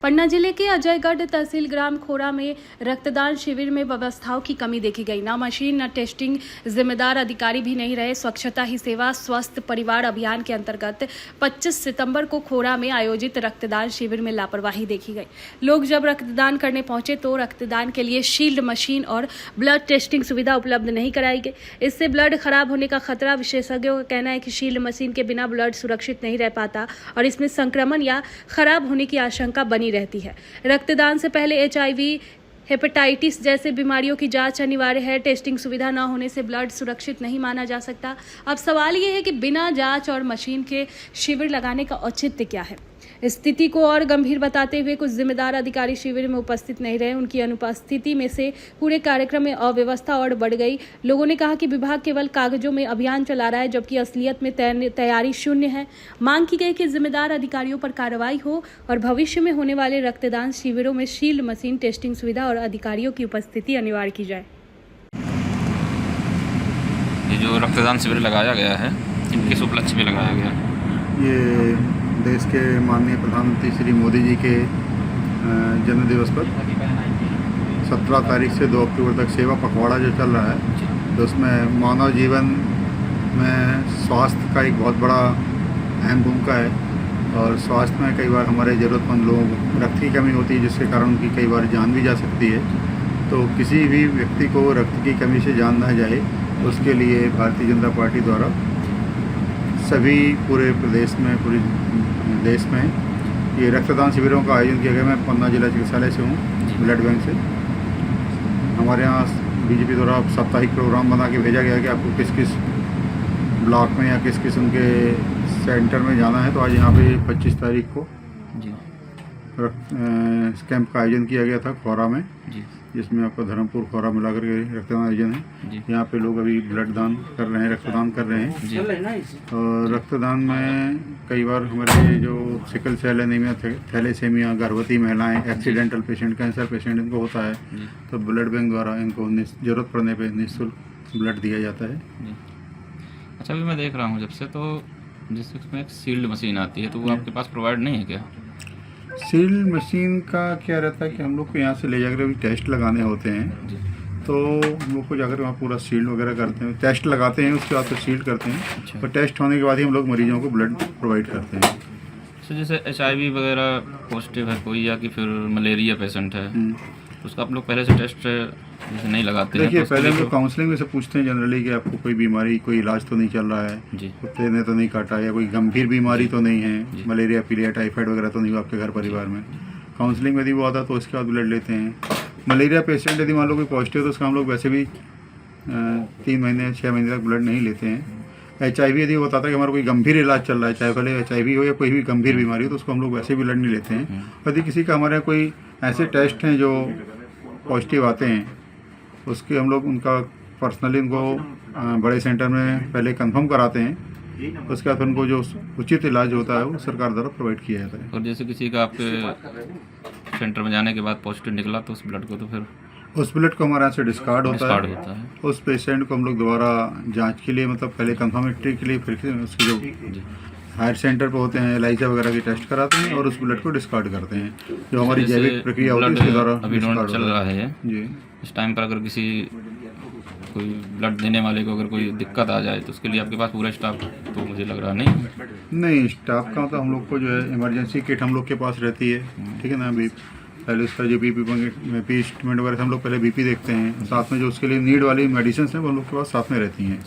पन्ना जिले के अजयगढ़ तहसील ग्राम खोरा में रक्तदान शिविर में व्यवस्थाओं की कमी देखी गई। न मशीन न टेस्टिंग, जिम्मेदार अधिकारी भी नहीं रहे। स्वच्छता ही सेवा स्वस्थ परिवार अभियान के अंतर्गत 25 सितंबर को खोरा में आयोजित रक्तदान शिविर में लापरवाही देखी गई। लोग जब रक्तदान करने पहुंचे तो रक्तदान के लिए शील्ड मशीन और ब्लड टेस्टिंग सुविधा उपलब्ध नहीं कराई गई। इससे ब्लड खराब होने का खतरा। विशेषज्ञों का कहना है कि शील्ड मशीन के बिना ब्लड सुरक्षित नहीं रह पाता और इसमें संक्रमण या खराब होने की आशंका बनी रहती है। रक्तदान से पहले HIV, हेपेटाइटिस जैसे बीमारियों की जांच अनिवार्य है। टेस्टिंग सुविधा न होने से ब्लड सुरक्षित नहीं माना जा सकता। अब सवाल ये है कि बिना जांच और मशीन के शिविर लगाने का औचित्य क्या है। स्थिति को और गंभीर बताते हुए कुछ जिम्मेदार अधिकारी शिविर में उपस्थित नहीं रहे। उनकी अनुपस्थिति में से पूरे कार्यक्रम में अव्यवस्था और बढ़ गई। लोगों ने कहा कि विभाग केवल कागजों में अभियान चला रहा है, जबकि असलियत में तैयारी शून्य है। मांग की गई कि जिम्मेदार अधिकारियों पर कार्रवाई हो और भविष्य में होने वाले रक्तदान शिविरों में शील्ड मशीन, टेस्टिंग सुविधा और अधिकारियों की उपस्थिति अनिवार्य की जाए। ये जो रक्तदान शिविर लगाया गया है, किस उपलक्ष्य में लगाया गया है? ये देश के माननीय प्रधानमंत्री श्री मोदी जी के जन्मदिवस पर 17 तारीख से 2 अक्टूबर तक सेवा पखवाड़ा जो चल रहा है, तो उसमें मानव जीवन में स्वास्थ्य का एक बहुत बड़ा अहम भूमिका है। और स्वास्थ्य में कई बार हमारे ज़रूरतमंद लोग रक्त की कमी होती है, जिसके कारण उनकी कई बार जान भी जा सकती है। तो किसी भी व्यक्ति को रक्त की कमी से जान ना जाए, उसके लिए भारतीय जनता पार्टी द्वारा सभी पूरे प्रदेश में, पूरे देश में ये रक्तदान शिविरों का आयोजन किया गया। मैं पन्ना जिला चिकित्सालय से हूँ, ब्लड बैंक से। हमारे यहाँ बीजेपी द्वारा साप्ताहिक प्रोग्राम बना के भेजा गया कि आपको किस किस ब्लॉक में या किस किस उनके सेंटर में जाना है। तो आज यहाँ पे 25 तारीख को कैंप का आयोजन किया गया था खोरा में, जिसमें आपका धर्मपुर खोरा मिलाकर के रक्तदान आयोजन है। यहाँ पे लोग अभी ब्लड दान कर रहे हैं, रक्तदान कर रहे हैं। और रक्तदान में कई बार हमारे जो सिकल सेल एनीमिया, थैलेसेमिया, गर्भवती महिलाएं, एक्सीडेंटल पेशेंट, कैंसर पेशेंट इनको होता है, तो ब्लड बैंक द्वारा इनको ज़रूरत पड़ने पर निःशुल्क ब्लड दिया जाता है। अच्छा, अभी मैं देख रहा हूँ जब से, तो जिसमें एक सील्ड मशीन आती है, तो वो आपके पास प्रोवाइड नहीं है क्या? सील्ड मशीन का क्या रहता है कि हम लोग को यहाँ से ले जाकर अभी टेस्ट लगाने होते हैं, तो हम लोग को जाकर वहाँ पूरा सील्ड वगैरह करते हैं, टेस्ट लगाते हैं, उसके बाद फिर सील्ड करते हैं। अच्छा। और टेस्ट होने के बाद ही हम लोग मरीजों को ब्लड प्रोवाइड करते हैं। तो जैसे HIV वगैरह पॉजिटिव है कोई, या कि फिर मलेरिया पेशेंट है, उसका आप लोग पहले से टेस्ट जैसे नहीं लगाते हैं? देखिए, पहले हम लोग काउंसलिंग में से पूछते हैं जनरली कि आपको कोई बीमारी, कोई इलाज तो नहीं चल रहा है, कुत्ते ने तो नहीं काटा, या कोई गंभीर बीमारी तो नहीं है, मलेरिया, पीलिया, टाइफाइड वगैरह तो नहीं हो आपके घर परिवार में। काउंसलिंग में यदि वो आता तो उसके बाद ब्लड लेते हैं। मलेरिया पेशेंट यदि मान लो कोई पॉजिटिव, तो उसका हम लोग वैसे भी 3 महीने 6 महीने तक ब्लड नहीं लेते हैं। HIV यदि वो बताता है कि हमारा कोई गंभीर इलाज चल रहा है, चाहे भले HIV हो या कोई भी गंभीर बीमारी हो, तो उसको हम लोग वैसे भी ब्लड नहीं लेते हैं। यदि किसी का हमारे कोई ऐसे टेस्ट हैं जो पॉजिटिव आते हैं, उसके हम लोग उनका पर्सनली उनको बड़े सेंटर में पहले कंफर्म कराते हैं, उसके बाद उनको जो उचित इलाज होता है वो सरकार द्वारा प्रोवाइड किया जाता है। और जैसे किसी का आपके सेंटर में जाने के बाद पॉजिटिव निकला, तो उस ब्लड को तो फिर उस ब्लड को हमारे यहाँ से डिस्कार्ड होता है। उस पेशेंट को हम लोग दोबारा जांच के लिए, मतलब पहले कंफर्मेटरी के लिए, फिर उसकी जो हायर सेंटर पे होते हैं, एलाइजा वगैरह की टेस्ट कराते हैं और उस ब्लड को डिस्कार्ड करते हैं, जो हमारी जैविक प्रक्रिया होती है उसके द्वारा अभी चल रहा है जी। इस टाइम पर अगर किसी कोई ब्लड देने वाले को अगर कोई दिक्कत आ जाए, तो उसके लिए आपके पास पूरा स्टाफ तो मुझे लग रहा नहीं स्टाफ का तो हम लोग को जो है इमरजेंसी किट हम लोग के पास रहती है, ठीक है ना। अभी पहले उसका जो BP स्टेटमेंट वगैरह हम लोग पहले BP देखते हैं, साथ में जो उसके लिए नीड वाली मेडिसिन है वो हम लोग के पास साथ में रहती हैं।